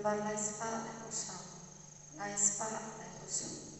Bara la espada cosa, la espada cosa.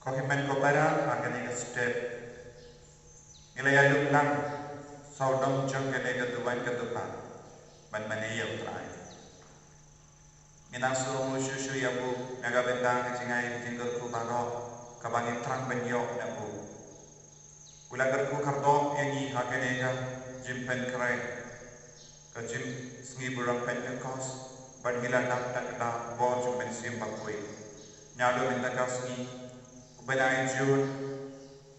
Kohimen kopara agane step ilayaluk lang saudong jong gane ketuan ketupan man maniyam trai minang suruh susu yabu naga bentang jingai tinggal ku baro kabangin trang benyok nabu ulagar ku kardo yangi agane ga jimpen krai ke jim sngi burang pen kos ban hilang tak da bo jimpen sim bakui nyado bentang sngi Benai Jun,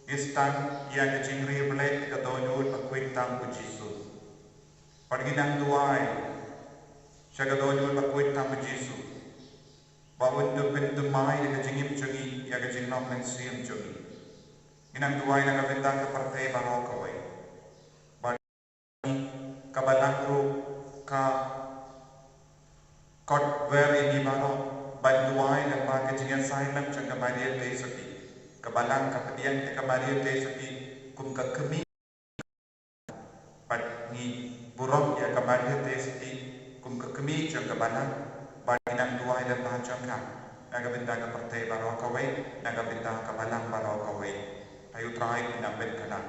Istan yang kecingri belai ketonyut berkuitang pujisu. Perginang tuai, saya ketonyut berkuitang pujisu. Bahun dupin dumai yang kecingim cungi, yang kecingnom mensiam cungi. Inang tuai yang kebentang kepartai bahawa kawai. Bagi kabalangru ka kot veri di bahawa bantuai dan bagi kecingin silent jangka barian dari sepi. Kebalang kapedian ke kemari te sepi kum ke kemi pat ni burong ya kemari te sepi kum ke kemi jang kebalang baginan dua dan bahacam kan naga bintang ke partai baro kawai naga bintang kebalang baro kawai ayu trai inang ben kana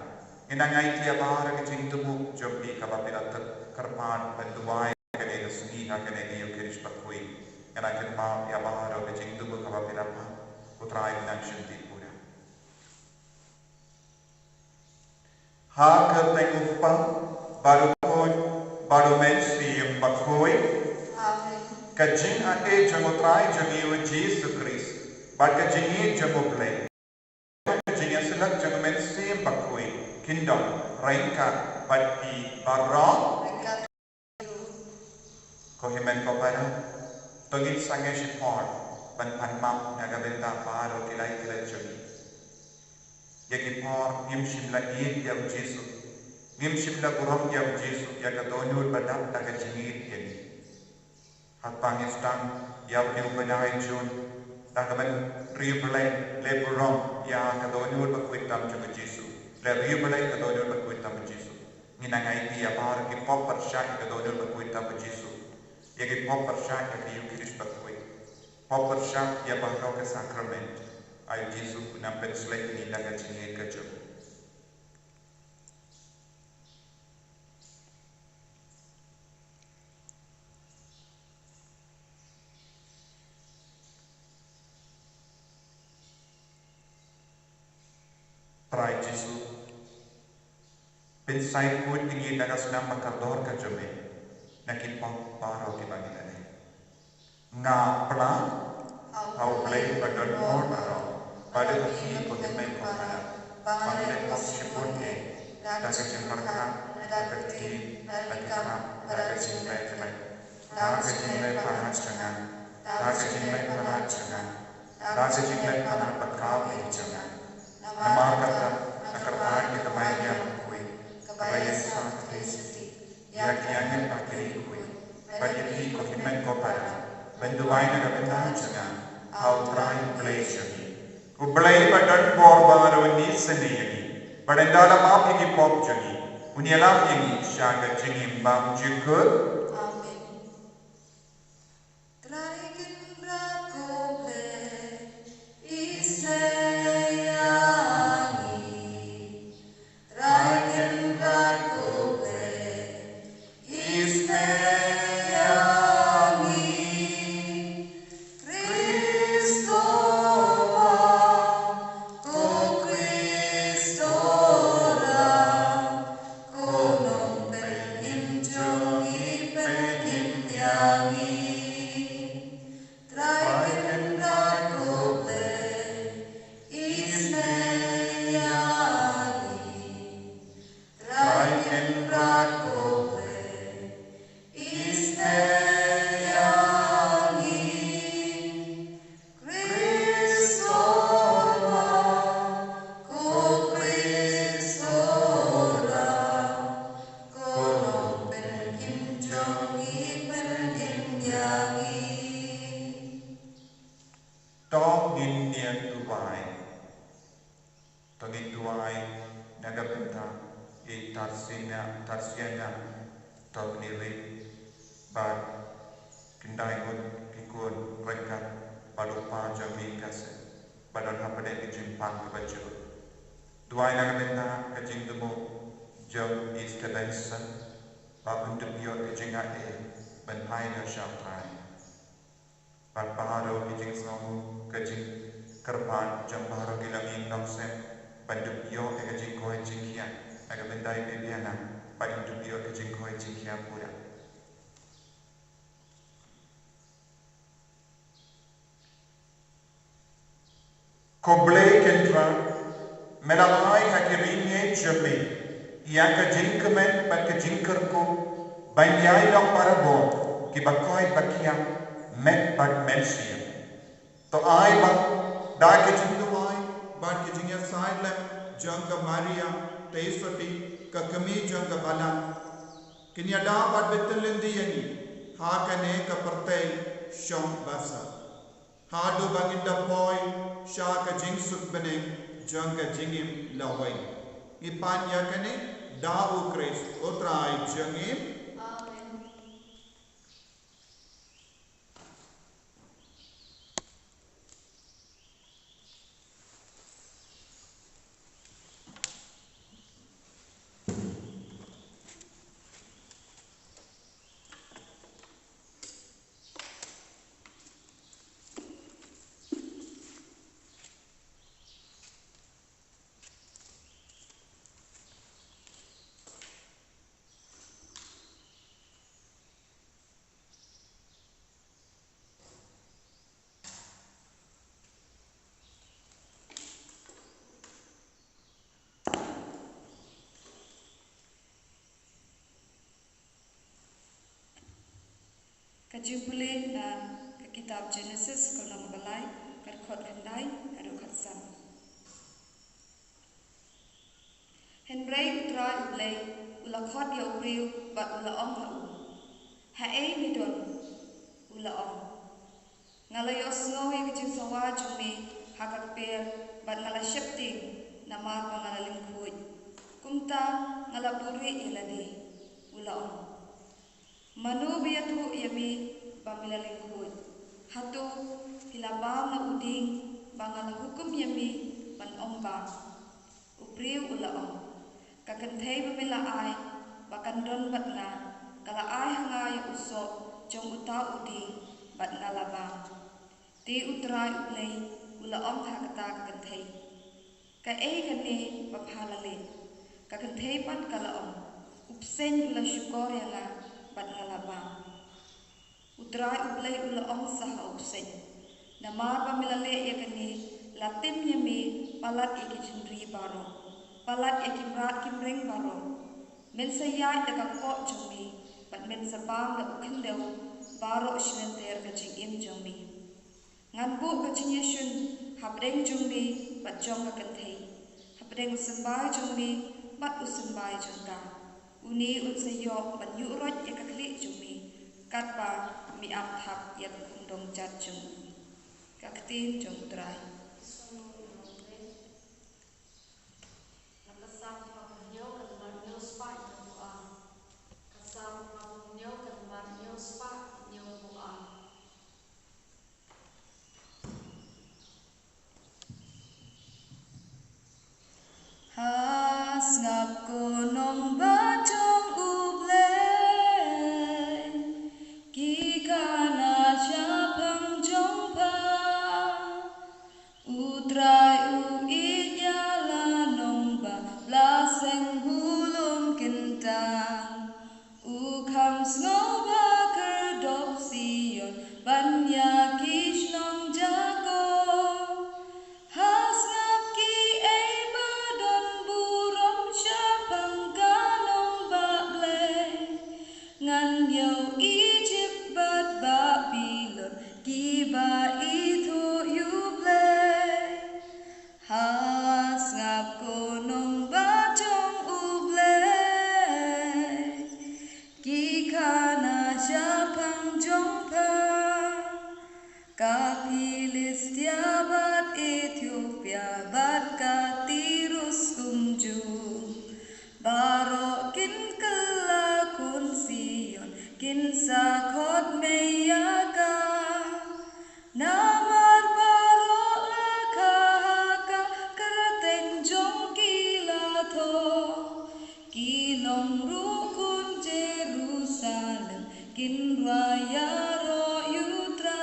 inang ai tia bahara ke cing tumu jobi kabapirat kerpan bantuai ke ne suni ha ke ne yo kirish pakui kana ken ma ya bahara ke cing tumu kabapirat putrai inang shinti ha ke tengupang baru mensi yang bakoi kajing ate jangotrai jangiu Jesus Christ bat kajingi jangoplay kajing selak jang mensi yang bakoi kingdom rainka bati barong kohimen kopara tongit sange shipor ban panmam naga benta paro kilai jangi Yaki por ngim shimla id yam Jesu ngim shimla burong yam Jesu ya katonyul badam taga jingit yeni hatpang istang yam yu banai jun tagaman riublay le burong ya katonyul bakwitam juga Jesu le riublay katonyul bakwitam Jesu nginangai dia par ki popper syak katonyul bakwitam Jesu yaki popper syak ya yu kirish bakwit popper syak ya bahkau ke sakrament Ayo Yesus nampen selek ni daga cingit kecil. Prai Yesus, pensai pun tinggi daga senam makardor kecil me, nakit pang paro di bagian. Nga pernah, au play badan or paro. Pada hati kohimen kopara, panggil pos syipun daga cimparkan, daga tim, daga kerap, daga cimpai celai, daga cimpai pahat jangan, daga cimpai pahat jangan, Rasa jinglet anak berkau di jangan. Nama kata nakartaan kita mainnya kui. Kebayang sang Kristi. Ya kiangan pakiri kui. Bagi kofimen kopara. Benduai naga bentang jangan. How try play jangan. Ublay badan korban ini sendiri. Badan dalam apa yang pop jangan. Unyalam yang syaga jangan bam jikut. Tarsiana Tobniri Bad Kindaigun Kikun Rekat Padupa Jami Kase Badan Hapade Kijimpang Baju Duai Nagamenta Kajing Demo Jom East Benson Babun Debio Kijinga E Ben Haida Shamtrai Bad Paharo Kijing Somu Kajing Kerpan Jom Paharo Gilamin Noksen Ben Debio Kijing Koe Jingkian Nagamendai Bibiana Pada Debio Kijing Koe Jingkian Pura Koblai Kendra Melalai Hakirinye Jami Yang Kajingkemen Bat Kajingkerku Banyai Dong Parabon Kibakoi Bakiang Met Bat Mensiam To Ai Bak Da Kajingduai Bat Kajingya Saidlem Jangka Maria Taiswati Kakami Jangka Balan Kinyada Bat Betelindi Yani Hakane Kapertai Shong Basa Hadu Baginda Poi Shaka Jingsuk Bene Jangka Jingim Lawai Ipanya Kane Dau Kris Utrai Jangim Kajumpulit na kitab Genesis ko na mabalay, karkot kanday, aro katsam. Henry utray ublay, ulakot ya ubriw, bat ulaong hau. Hae midon, ulaong. Ngalayos ngawi kajing sawa jumi, hakakpir, bat ngalasyapting, nama pangalalingkuy. Kumta ngalapuri iladi, ulaong. Manu biyatu yami bamilalingkut. Hatu hilabang na uding bangal hukum yami manomba. Upriw ulaong. Kakantay bamilaay bakandon bat na kalaay hangay usok jong uta uding bat ngalabang. Ti utray uplay ulaong hakata kakantay. Kae kani paphalalin. Kakantay pat kalaong. Upsen ula syukor yang Bat ngalabang. Utray ublay ulaong saha upsen. Nama pamilali yakani latim yami palat ikijindri baro. Palat ikibrat kimring baro. Mensayay nakakot jumi. Bat mensabang na ukindaw baro isinenter kajing im jumi. ngan bu ka chinya shun habreng jungmi bat jong ka kanthei habreng usambai jungmi bat usambai jongka uni utsayo bat yuroj ya kakli jungmi katpa mi ap thap ya kundong jat jung kaktin jong trai has ngap konong batong ublay ki kana chapang jongpa utrai u inyala nongba laseng hulum kentang u kham sngoba kerdop sion banya kish nong jago ngan yo Egypt bat Babylon kiba itu yuble has ngap konong batong uble ki kana Japang jongpa ka Filistia bat Ethiopia bat ka Tirus kumjung barokin kelakun Sion kinsa khot meyaka namar barok lakaka kerateng jong kilato kilong rukun Jerusalem kinraya ro yutra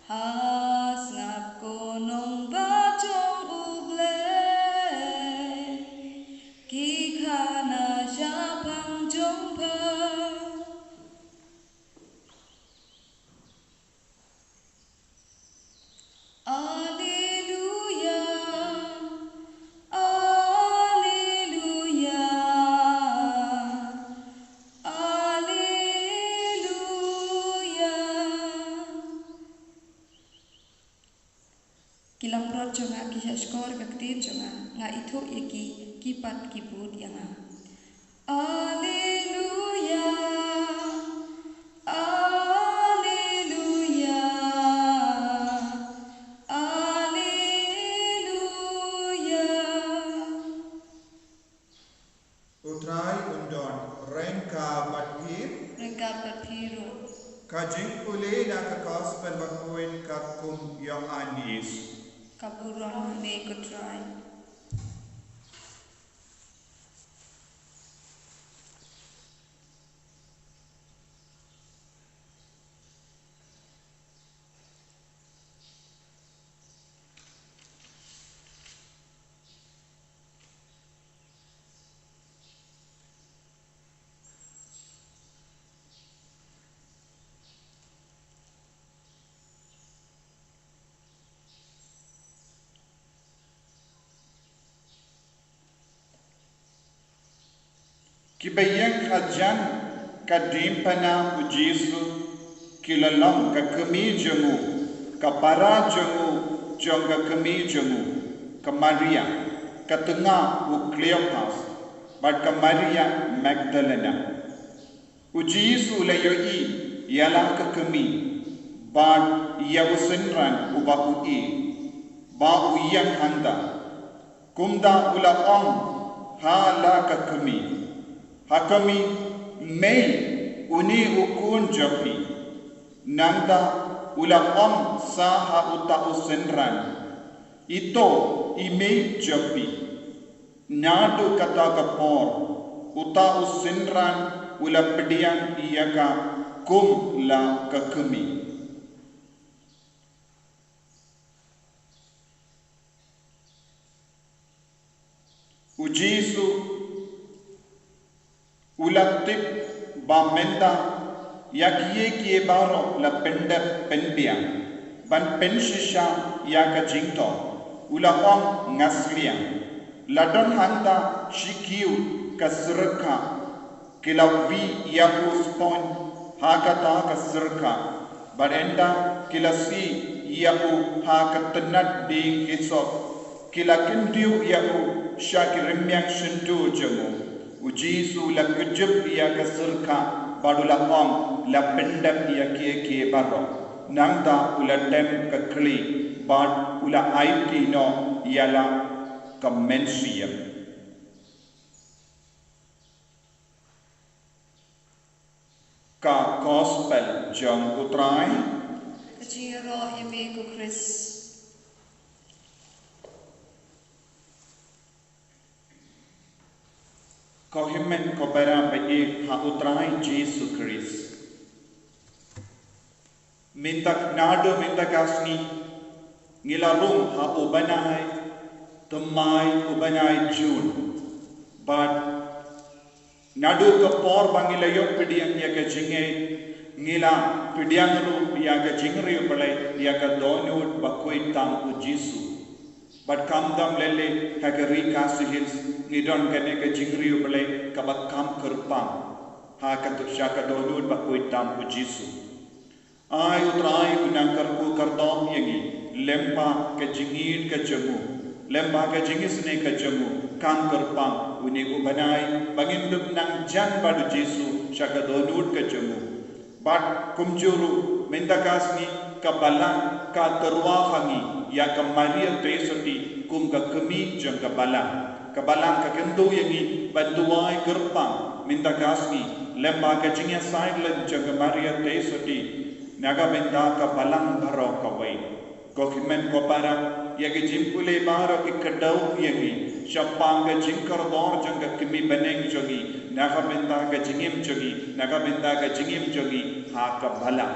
has ngap konong batong uble ki kana Japang jongpa Alleluia Alleluia Alleluia kilang prot jonga kisha skor kaktin jonga nga itu yaki kipat kibut yanga Alleluia Alleluia Alleluia Utrai undon rengka batpiro kajing pule na ka gospel bakuin kum Yohanes kaburon me kutrai Kibayang kajan kadimpana u Jesu kilalong kakami jamu kapara jamu jongga kami jamu ka Maria katengah u Cleopas bat ka Maria Magdalena u Jesu layoi ialah kakami bat ia usenran u ba u ba u yang handa kumda ula ong hala kakami hakami mei uni ukun japi nanda ula om saha uta usenran ito imei japi nadu kata kapor uta usenran ula pedian iyaga kum la kakami u Jesu ulatip ba menda yakie kie baro la pender pendia ban penshisha yaka jingto ulapong ngaslia ladon handa shikiu kasrka kilawi yakus pon hakata kasrka Barenda kila si iau ha ketenat ding kisok kila kendiu iau syakiremyak sendu jemu ujisu la kejub ia keserka badula ong la pendam ia kie baro nangda ula dem kekli bad ula IT no ialah kemensiam ka gospel jong utrai Kajiro yame ko Chris. ko himen ko bara baik ha utrai Jesu Chris mintak nado mintak asni ngilarum ha ubanai temai ubanai June but nadu ke por bangilayo pidiang ya ke jinge ngila pidiang ru ya ke jingri pale ya ke donut bakoi tam u Jesu but kam dam lele ha ke rikasihins ngidon kene ke jingri pale ka bat kam kerpang ha ka tu sya ka donut bakoi tam u Jesu ai utrai kunang karku kardom yangi lempa ke jingin ke jemu lempa ke jingis ne ke jemu kam kerpang uni ubanai bangindup nang jan badu Jesu syaka donut ke jemu bat kumjuru mendakasni kabalang ka terwahangi ya ka Maria Tresoti kum ka kemi jang kabalang ka kendo yangi banduai gerpang mendakasni lempa ke jingya silent jang Maria Tresoti naga benda kabalang baro kawai kokimen ko para ya ke jimpule baro ikadau yangi syapang ke jingkar dor jangka kimi beneng jogi naga benda ke jingim jogi ha ka bala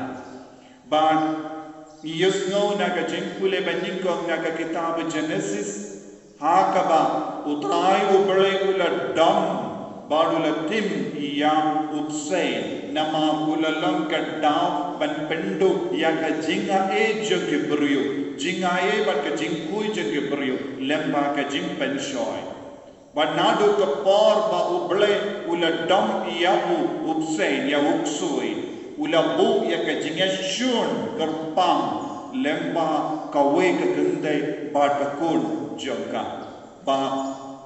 ban yesno naga jimpule beningkong naga kitab Genesis ha ka ba utrai ubale ula dam badula tim ya upsay nama ulalang ka daw ban pendu ya ka jinga e jogi brio jinga e bat ka jingkui jogi brio lemba ka jing penshoy bat nadu ka por ba uble ula dam ya upsay ya uksui ula bu ya ka jinga shun karpang lemba ka we ka gandai bat ka kun jongka ba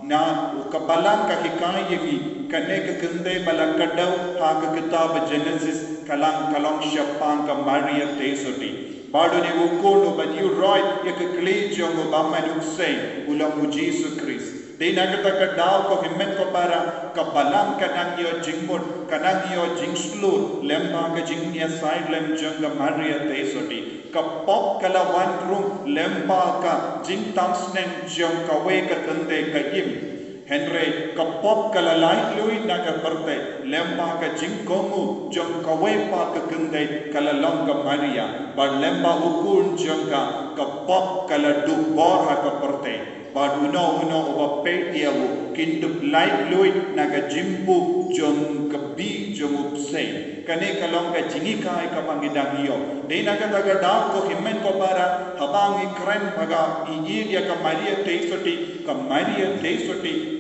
na kabalang ka hikayagi kane ka kende balakadaw ha ka kitab Genesis kalang syapang ka Maria Tresoti bado ni ukono ban you right ya ka klejo go baman uksay ulang Jesus Christ de nagata ka daw ko himmen ko para kabalang kanang yo jingmod kanang yo jingslu lemba ka jingnya side lem jang ka Maria Tresoti kapop kalawan rum lemba ka jingtam snen jang ka we ka kende ka yim Henry kapop kalalai lui naga berte lemba ka jingkomu jang ka we pa ka kende kalalang ka Maria ba lemba ukun jang ka kapop kaladu bor ha ka berte ba uno oba pe diawu kindup lai lui naga jimpu jang ka bi jang upse kane kalong ka jingi kai ka pangidang iyo de naga daga daw ko himmen ko para habang ikren baga iir ya ka Maria Tresoti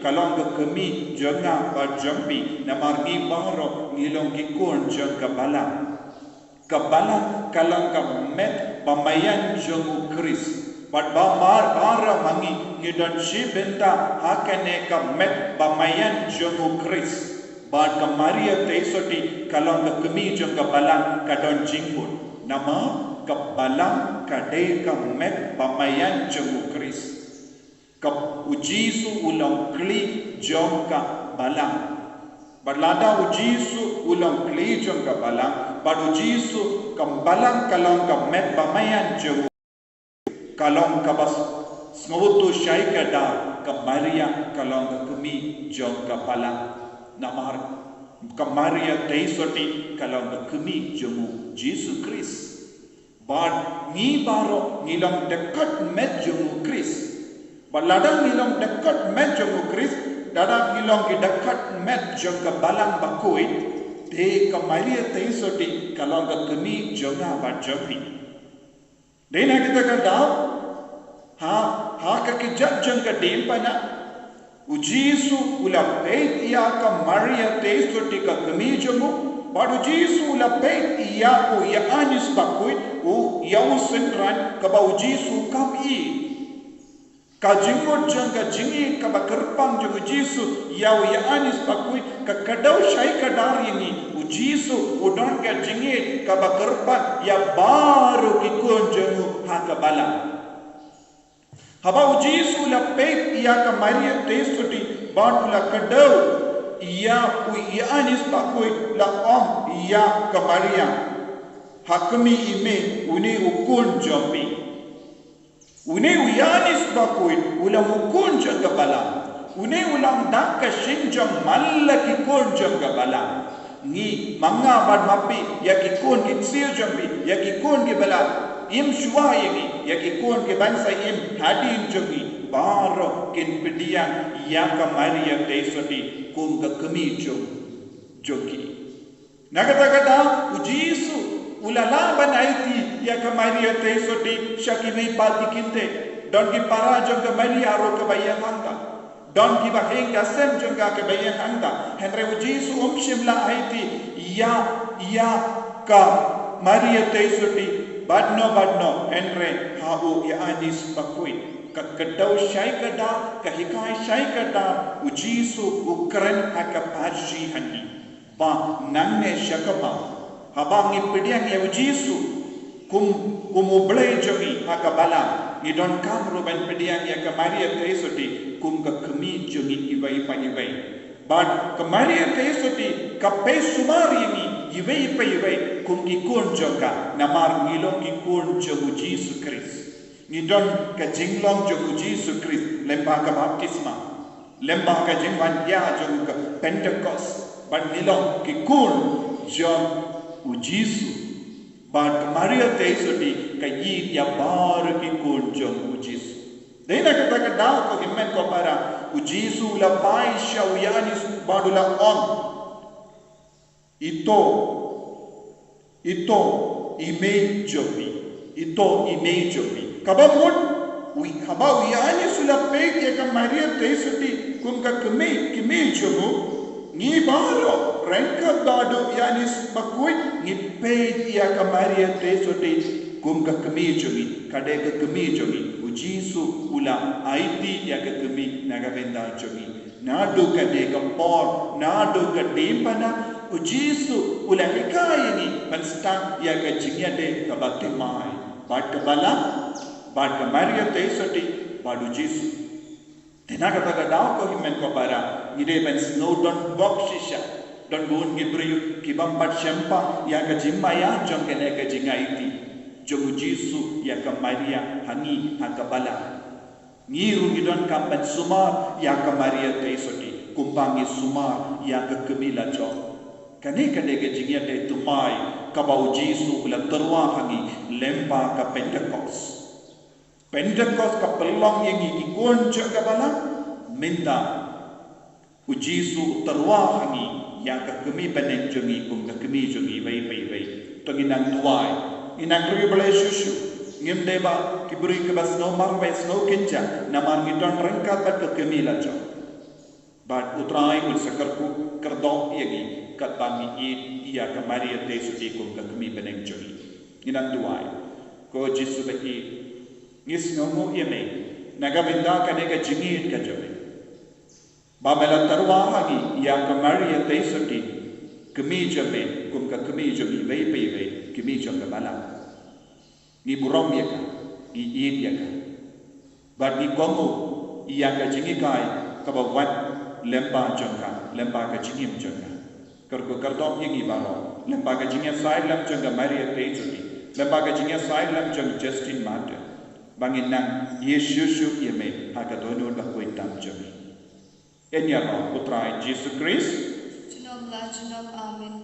kalong ka kemi janga ba jampi na margi baro ngilong kikun jang ka bala kalong ka met pamayan jang Chris but ba mar bara mangi ngidon shibenta hakane ka met pamayan jang Chris but ka Maria Tresoti kalong ka kemi jang ka bala kadon jingpun nama ka bala kade ka met pamayan jang Chris ka ujisu ulang kli jong ka balang berlada ujisu ulang kli jong ka balang bad ujisu ka balang kalong ka met bamayan jong kalong ka bas smotu syai ka da ka Maria kalong ka kemi jong ka balang namar ka Maria Tresoti kalong ka kemi jong Jesus Christ bad ni baro ngilang dekat met jong Christ Baladang nilong dekat met jong Chris, dadang nilong ki dekat met jong ka balang bakui, de ka Maria Tresoti kalong ka kemi jonga ba jompi. De na kita ka daw, ha ka kijat jong ka dimpa na, ujisu ula peit iya ka Maria Tresoti ka kemi jongo, baru Jisu la pet ia o ia anis bakui o ia usendran ka bau Jisu kapi ka jingod janga jingi ka bakerpang jang Jisu ia o ia anis bakui ka kadau shai kadar ini o Jisu udon ka jingi ka bakerpang ia baru kikon jangu hakabala habau Jisu la pet ia ka Maria tesuti baru la kadau ia ia anis bakui la om ia ka Maria hakmi ime uni ukun jambi uni uyanis bakui ulam ukun jaga bala uni ulam dakka shinjam mallaki kun jaga bala ni manga bad mapi yakikun kitsil jambi yakikun ke bala im shwa yegi yakikun ke bansa im hadin jambi baro kin pidian ya ka Maria teisoti kum ka kami joki nagatagada ujisu ulala banaiti ya ka Maria teisoti shakimi pati kinte don ki para jong ka Maria ro ka bayan hanga don ki bahenga sem jong ka bayan hanga henre ujisu shimla aiti ya ka Maria teisoti badno henre hau ya anis bakui kadau shai kada kahikai shai kada ujisu ukran akapaji hani ba nanne shakapa habangi pidiang ya ujisu kumublay jogi akabala idon kamro ban pidiang ya ka Maria teisoti kum ka kami jogi ibai bad ka Maria teisoti ka pe sumari ni ibai kum ki kun joka namar ngilong ki kun jogu Jisu Christ Nidon ka jinglong jogu Jisu Christ lemba ka baptisma lemba ka jingwan ya jogu ka Pentecost ban nilong ki kun jog u Jisu ban Maria teisoti ka yid ya bar ki kun jog u Jisu dena kata ka daw ko himmen ko para u Jisu la pai shawianis badula on ito ime jobi kabamut habau yani sula pek ya ka Maria teisoti kum ka kimi jomu ni baro ranka dadu yani bakui ni pek ya ka Maria teisoti kum ka kimi jomi kade ka kimi jomi u Jisu ula aiti ya ka kimi naga benda jomi nadu kade ka por nadu ka dempana u Jisu ula hikai ni manstan ya ka jingyade ka batimai Bad ka Maria teisoti badu Jisu tenaga taga daw ko himen ko para ngide ben snow don bok shisha don gun gibriyu kibampat syampa ya ka jimma ya jong kene ka jingaiti jogu Jisu ya ka Maria hangi hakabala ngiru ngidon kampan sumar ya ka Maria teisoti kumpangi sumar ya ka kemila jo kane kane ka jingya te tumai kabau Jisu ula terwa hangi lempa ka Pentecost ka pelong yang ikon jaga bala minta u Jisu terwa hangi yang ka kemi panen jongi kum ka kemi jongi bai tonginang tuai inang ribale shushu ngim deba kiburi ke bas no mar bes no kinja namar ngidon rengkat bat ka kemi la jo bat utrai kul sakarku kerdo yagi kat bami iya ka Maria teisoti kum ka kemi panen jongi inang tuai ko Jisu bai ngis ngomu yeme naga binda ka nega jingit ka jobe babela tarwa hagi ya ka Maria teisoti kemi jobe kum ka kemi jobe bai kemi jobe bala ni burom ya ka i id ya ka bad ni komu iya ka jingikai ka bawat lemba ka jingim jonga karko kardom yingi baro lemba ka jingya sai lam jonga Maria teisoti lemba ka jingya sai lam jonga Justin Martyr bangin nang Yesus yeme hakadono da kuitam jami enya ro putra Jesus Christ Junom amin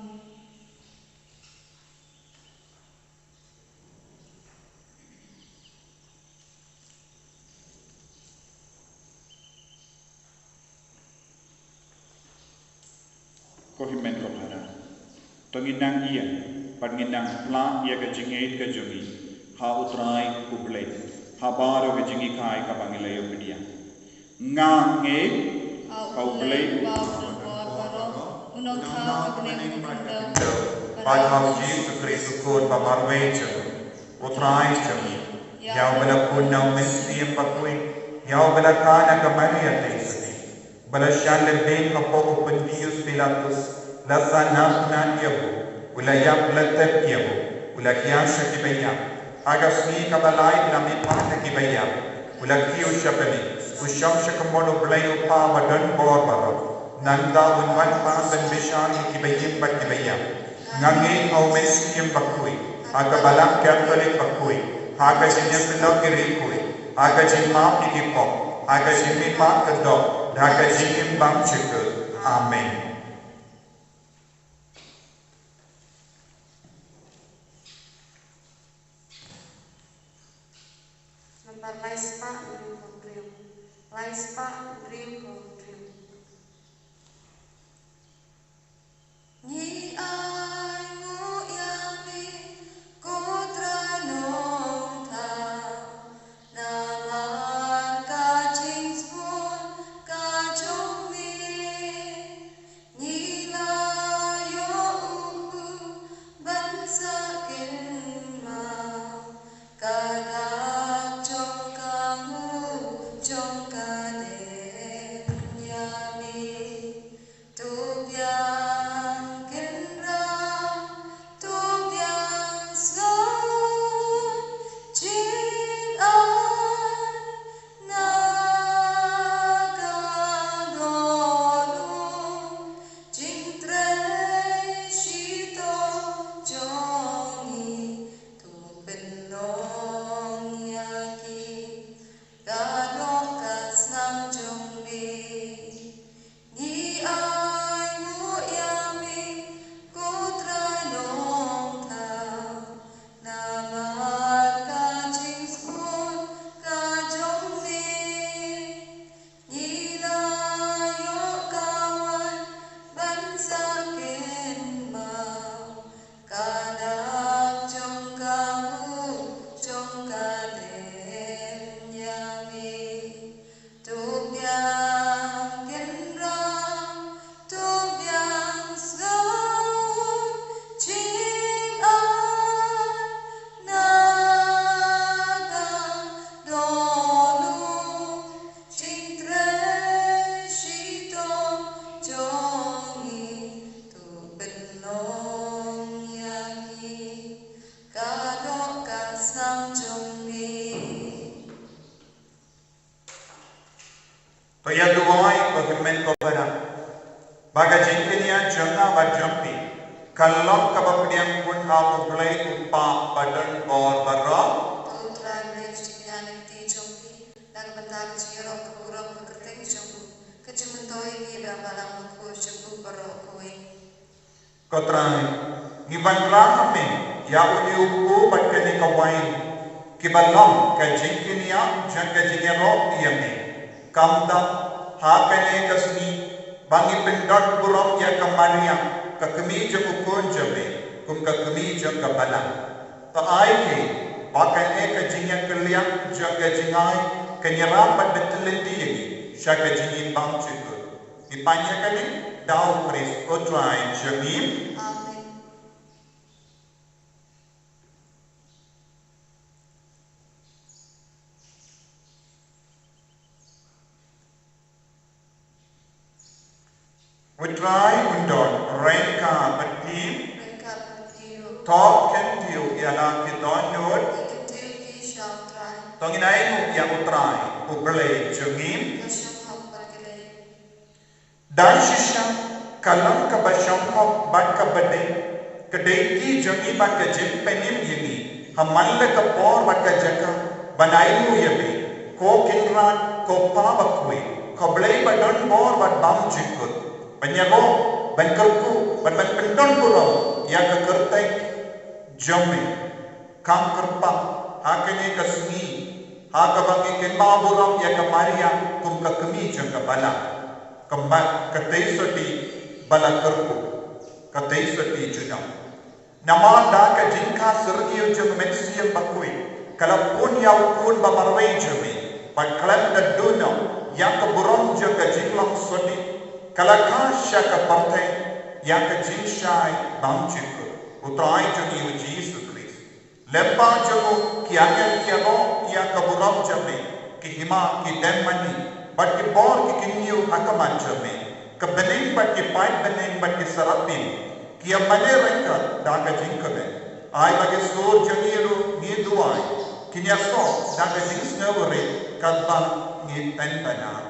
ko himen ko para tonginang iya panginang pla ya ka jingait ka jami ha utrai kuble habaro ke jingi kai ka bangilayo pedia ngange kau play Unong tau kebening pakendau. Padahal Yesus Kristus kun pamarway jami. Utrai jami. Yau bala punau mesti pakui. Yau bala kana kamaria teisati. Bala syalle ben kapo Pontius Pilatus. Lasa nafnan yabu. Ula yap latep yabu. Ula kiasha kibaya. Agasni kabalay lamit pata kibaya. Ula kiyo syapali. Usyam syakamolo belayu pa badan bor baro. Nanda unwan pa dan bishani kibayim pat kibaya. Ngangi au mesiyem bakui. Aga balang Catholic bakui. Aga jinyam pilau kirikui. Aga jimmam ikipok. Aga jimmi pa kedok. Aga jinyam bang cikul. Amen. Laispa Driu. Laispa Driu. Ni ai ngu yami kodra nong ta naman ka jings pun ka jong mi ni la yo uku bansa kin ma kadak jong kamu jong kade yami tu biar Toya duai pagmen ko bara. Baga jengkenya janga ba jampi. Kallam kabapdiam pun ha ublai upa badan or bara. Tutra next yanti jampi. Dan bentar jiro kurang bekerting jambu. Kejementoi ni babalang ko jambu baro koi. Kotrai ngiban rahme ya uni uku batkeni kawain. Kibalam ka jengkenya janga jengero yami. Kamda hakane kasni bangi pendot buram ya kamaria kakmi jukun jabe kum kakmi jang kabala ta ai ke bakane ka jinya kaliang jaga jingai kenyara padetlenti yegi shaka jingi bang chiku ipanya kane dau kris otrai jamim Amen. Utrai undon renka batim Mereka berdiu. top kentiu yala kidonod Ikentil ki syamtrai. tonginai ya utrai ublei jangim Kasyam hok bergelai. dan shisha kalam ka basham hok bat ka bade kadai ki jangi bat ka jim penim yini hamal ka por bat ka jaka banai mu yabe ko kinran ko pa bakwe ko blei badon bor bat bam jikut Banyago, bankerku, pendon puro, ya kekertai, jome, kam kerpa, hakene kasmi, hakabangi kemba buram ya kemaria, kum kakemi jangka bala, kembat katai soti bala kerku, katai soti junam. Nama da ka jinka sergio jang meksiam bakui, kalapun ya ukun bamarway jome, patkalam da duno, yang keburam jangka jinglang soti. Kalakha syaka partai yang ke jing shai bang chiku utrai jogi u Jesus Christ lempa jogo ki agen ki abo ya kaburam jame ki hima ki demmani but ki bor ki kinyu akaman jame ke bening but ki pai bening but ki sarapin ki amane reka daga jing kabe ai bagi sur jogi ru ni duai kinya so daga jing snowre kadba ni tentana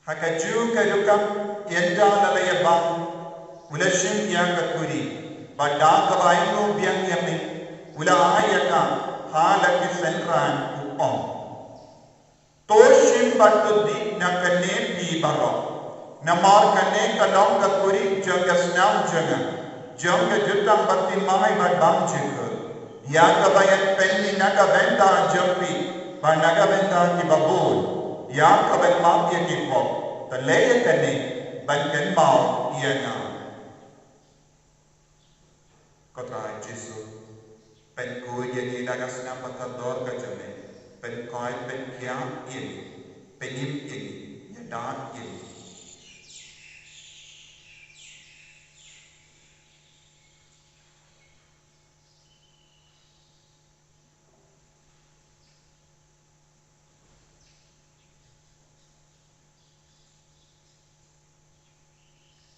Hakaju kadukam yenda lalaya bang ulashim yang kakuri badang kabainu biang yami ula ayaka halaki senran upom toshim batudi nakane pi baro namar kane kalong kakuri jaga snam jaga jutang batti mai badang jika yang kabayan penni naga benda jampi banaga benda ki babul yang kaban maaf yang kipok terlaya kene bankan mau ia na kota Yesus penku yang kita kasih patador kacame penkoi penkiam ini penim ini yadan ini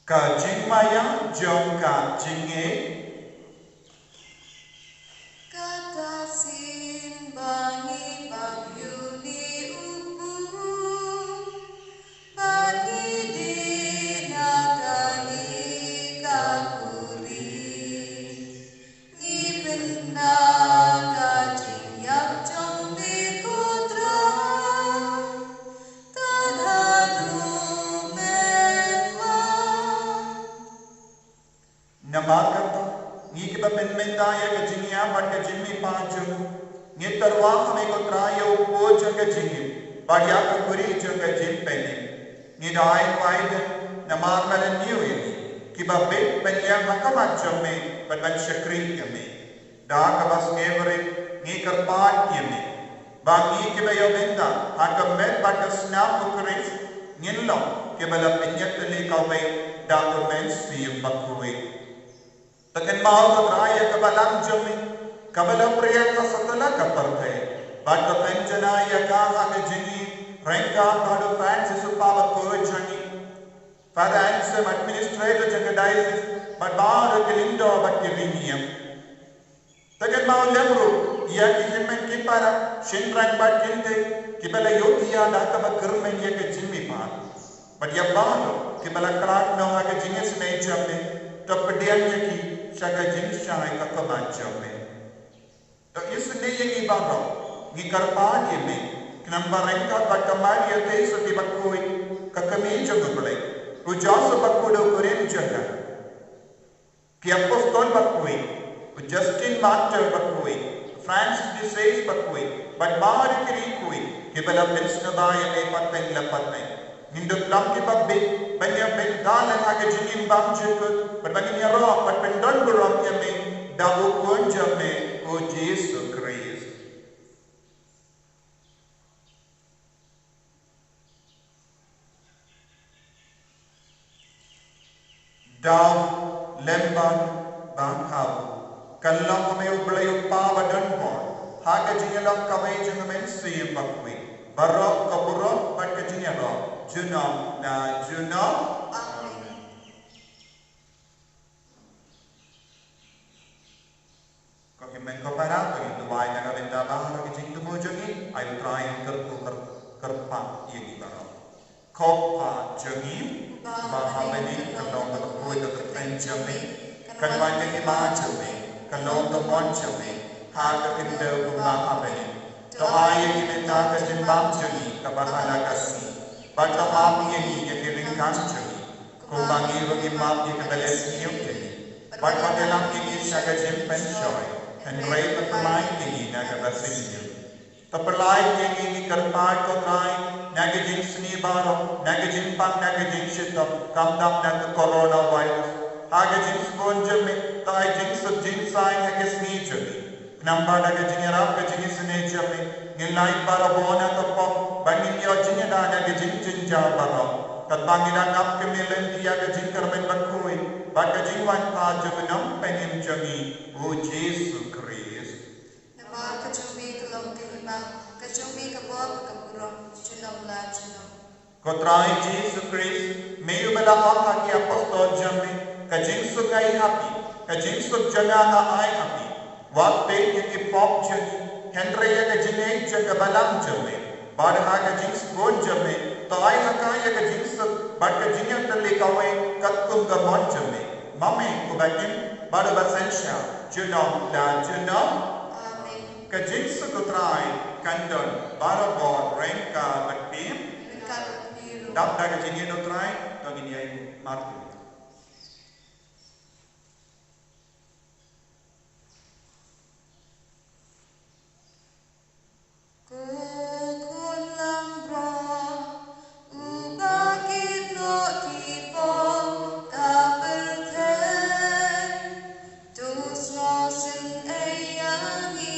Ka jing maya jong ka jing e. Kata sin bangi bagyuni upu bangi di nakani kakuri ngipinda kajing yak jong di kutra tadhanu menwa Namakata ngi ki ba menda ya ka jing ya bat ka jing mi pa jong ngi tarwa hame ko trayo po jong ka jing ba ya ka kuri jong ka jing pe ni dai wai de namak ma niu ye ki ba be ben ya ma ka ma jong me ban ban shakri ke me da ka bas ngevre ngi kar pa ye me ba ngi ki ba yo menda ha ka me ba ka snap ko kuri ngin lo ke ba la penyat le ka me da ko men si ba kuri Takan mau ka raya ka balang jami ka balang priya ka satala ka parthe bat ka penjana ya ka ha ke jini renka ka do Francis Papa ko jani Father Ansem administrator janga diocese but bar ke lindo bat ke viniam Takan mau lemru ya ki himmen ki para shinran bat kinte ki bala yogiya da ka ba kermen ya ke jimi pa but ya ba ki bala krak no ha ke jini sme jami to pedian ya ki Shaka jing shai ka kabancho me. To isne yengi baro ngi karpa ye me. Knamba renka ka kamari ye te so ti bakoi ka kami jogo bole. Ujaso bakodo kurim jaga. Ki apostol bakoi. Justin Martyr bakoi. Francis de Sales bakoi. But bahari kiri koi. Ki bala pensna ba ye me pateng la pateng. Nindo plam ki babbe banya ben dalan hage jingin bam jekut berbagi ro pat pendon berom ye me dawu kon jame o Jesus Christ daw lemban bang hab kallam me ublay pa badan bon hage jingela kawai jingmen siyem bakwi baro kaburo pat jingelo juno na juno men ko para ko itu wai naga benda bahar ke jintu mojogi ai try kerpa ye gi baro ko pa jogi bahar beni kalong ko koi to penjame kan wai ke ma jame kalong to mon jame ha ka kindo ko bahar beni to ai ye benda ka jimbam jogi ka bahala kasi but to am ye gi ke ring kan jogi ko bangi ro gi ma ye ke beles niu ke but ko delam ki shaga jim pen shoy and right the perlai kingi naga basilio the perlai kingi ni karpad ko trai naga jing sni baro naga jing pang naga jing shitam kam dam naga corona virus haga jing sponge me tai jing sub jing sai naga sni jami namba naga jing rap ka jing sne jami ngilai baro bona to pop bani yo jing da naga jing jing ja baro kat bangida nap ke melen dia ka jing karmen bakui baka jing wan pa jamanam penim jami o Jesus Christ nama kacumi kalong terima kacumi kabor kaburo junom la junom Kotrai Jesus Christ meyu bela ha ki apostol jami ka jing su kai happy ka jing su jaga na ai happy wat pe ki pop jani Henry ya ka jine jaga balam jami bad ha ka jing spon jami to ai ha ka ya ka jing su bad ka jing ta le kawai katkum ga mon jami mame ko bakin bad basensha junom la junom amen ka jing su kotrai kandon barabor renka batim Rengkal biru Dap daga jini no try to gini ay martin. Kukulang bra ubagit no tipo kapelten tus rosin ayangi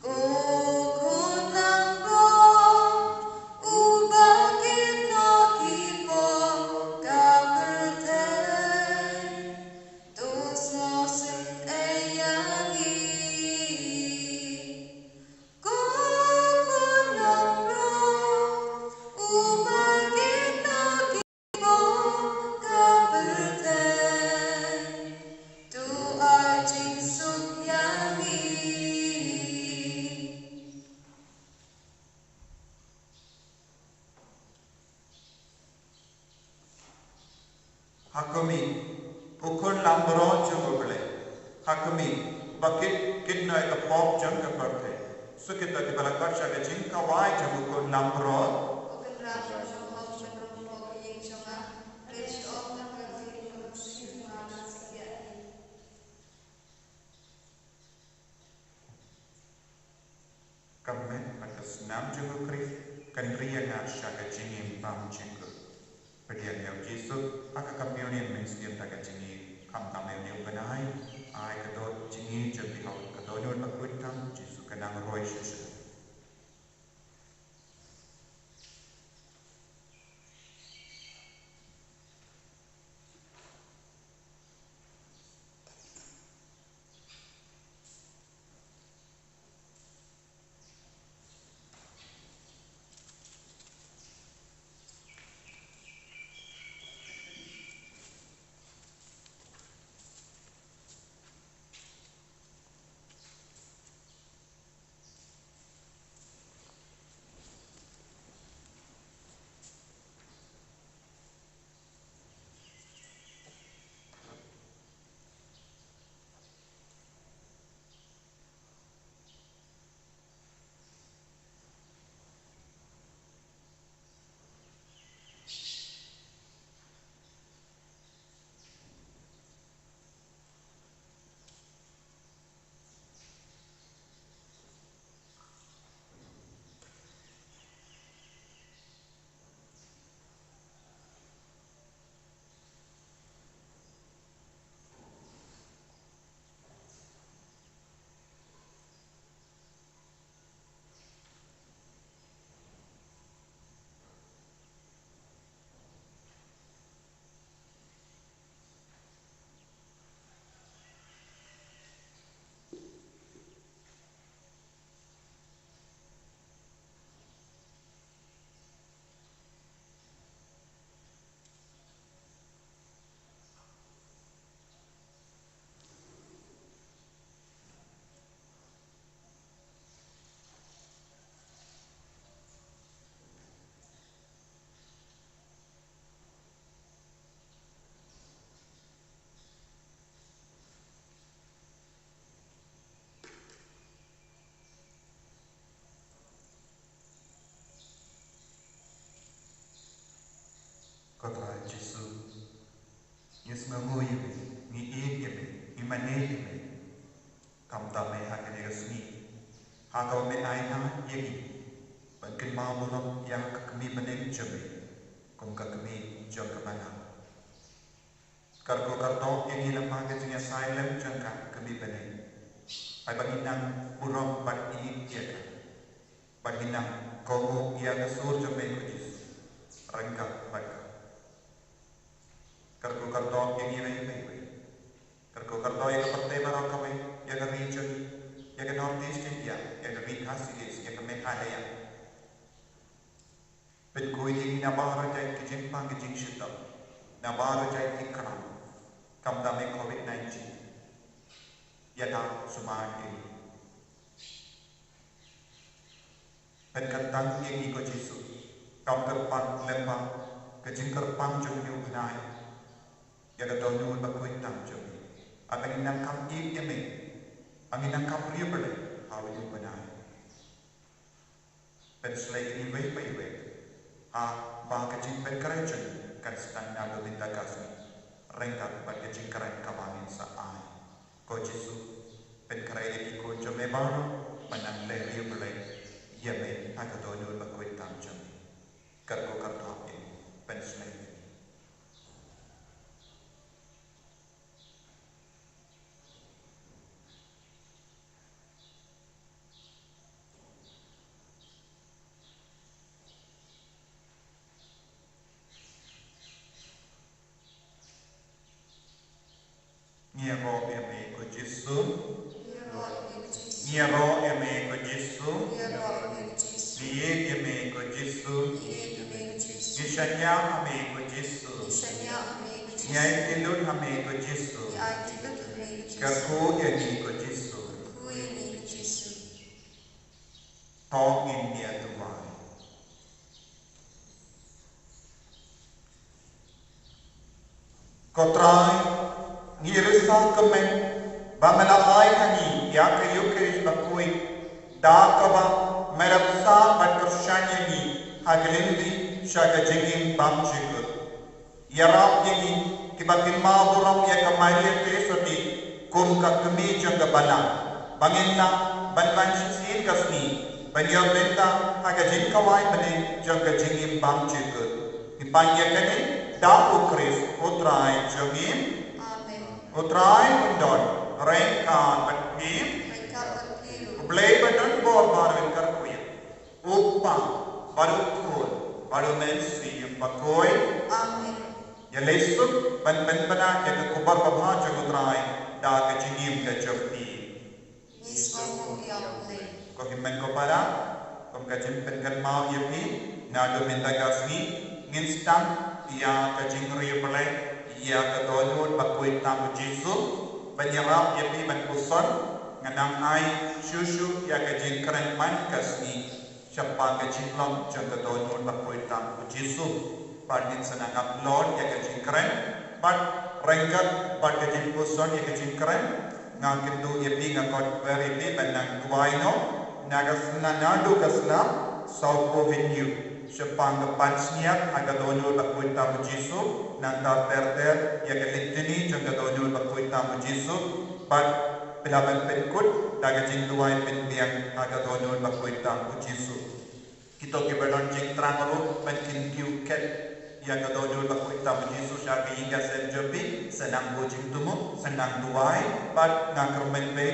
kukulang bra ubagit no tipo bro jungo bele. Hakumi bakit kitna ka pop jang ka parte. So kita di bala kacha ka jing ka wai jungo ko nambro. Open raja jomba jomba yang jonga. Rich of the country of Sumana Sigia. Kami atas nam jungo kri kan ria nga shaka jingim pam jingo. Pedian yang Yesus aka kampionian menskin taka jingi kam tamel ni upanai ai kadot jingi jadi hau kadonyon pakuitam Yesus kanang roy susu. Kota Yesus, Yesus ngomoi ni iebe, ni manebe, kam tame hakene resmi, hakau me aina yegi, bangkin maulom yang kami bening jeme, kum kami jom kemana. Kargo karto yang hilang pakai silent jangka kami bening, ay baginang urong bat iietiaka, baginang komo yang kesur jeme kujis, rengkap baik. Kargo karto yang ini baik. Kargo karto yang seperti mana kami yang region, yang Northeast India, yang Vikasilis, yang Meghalaya. Penkoi yang nabar jai kijing pang kijing shita, nabar jai ikram, kam dame COVID-19. Yada sumar ini. Penkatang yang ikut Yesus, kam kerpan lempang, kijing kerpan jom yang benai. Yang kedua berkuit tamjum, apa yang nak kam ieme, angin nak kam riuber, hawa yang benar. Penselai ini baik, bah kecing penkerajun, kan sedang nak minta kasih, rengkat bagi kecing keren kabangin saai. Kau Yesus, penkerai ini kau jome baru, menang le riuber, ieme, agak kedua berkuit tamjum, kerko kerto ini, penselai. Niero eme ko Jesu, niero eme ko Jesu, liye eme ko Jesu, nishanya ame ko Jesu, nyai tilun ame ko Jesu, karku eme ko Jesu, tong India Tuhan. Kau try ngirisa kemen bangalahay hani ya kayo kris bakui da kaba meraksa batkershanya ni haglindi shaga jingin bam jikut yarap yangi kibatin maburam ya kamaria tesoti kum kakmi jangga bana banginna banban sin kasni banyo benta haga jin kawai bane jangga jingin bam jikut ipanya kene da ukris utrai jangin utrai undon rengka batkim play button bor barwin karkuya upa baru kur baru mensi pakoi ya lesuk ban bana ya ke kubar babha jagutrai da ke jingim ke chokti ko himmen ko para kom ka jimpen kan mau ya pi na do minta gasni nginstam ya ke jingri play ya ke donut bakoi tamu jisu banyarap ya pi ban kuson nganang ai shushu ya ke jingkren man kasni siapa ke jinglom jangka donut bakoi tamu jisu Padin senang upload ya ke jingkren, pad rengkat pad ke jingkuson ya ke jingkren, ngakin tu ya pi ngakot beri pi benang duaino, nagasna nadu kasna South Avenue, sepang depan sniat aga donul bakui tamu Jisu, nanda perder ya ke litini jangka donul bakui tamu Jisu, pad pilaban penkut daga jing duai pen biang aga donul bakui tamu Jisu. Kita kibadon jing trangaru menkin kiu ket ya ke donul bakui tamu Jisu syaki hingga senjobi senang bojing tumu senang duai pad ngakermen be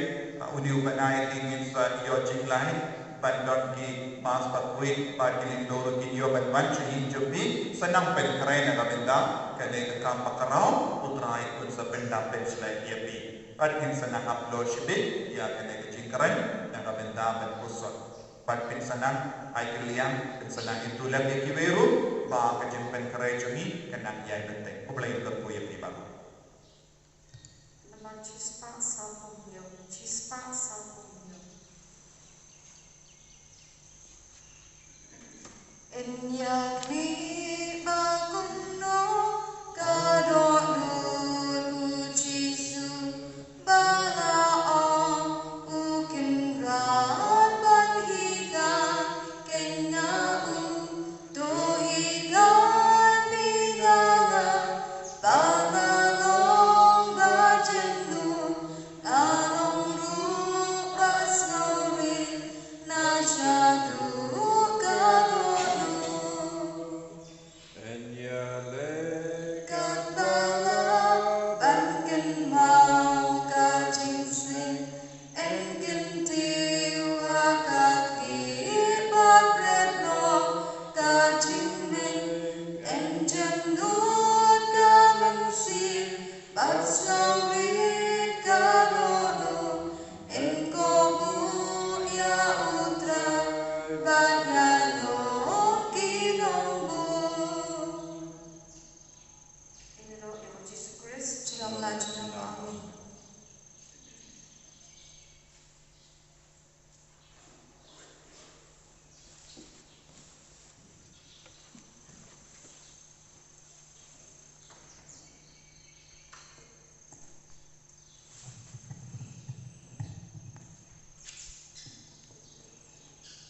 uniu banai tingin sa yo jing lain bandon ki mas bakui pad kiling doro ki yo banwan chin jobi senang pen keren na benda kene ke kam pakarau utrai kun sa benda pen slai ya bi pad kin senang upload shibi ya kene ke jing keren na benda ben kusot pad pin senang ai kiliang pin senang itu lagi kiweru ba ka jimpen kare jami kanang yai bente ublai ka puya pi ba nama chispa salpongyo enya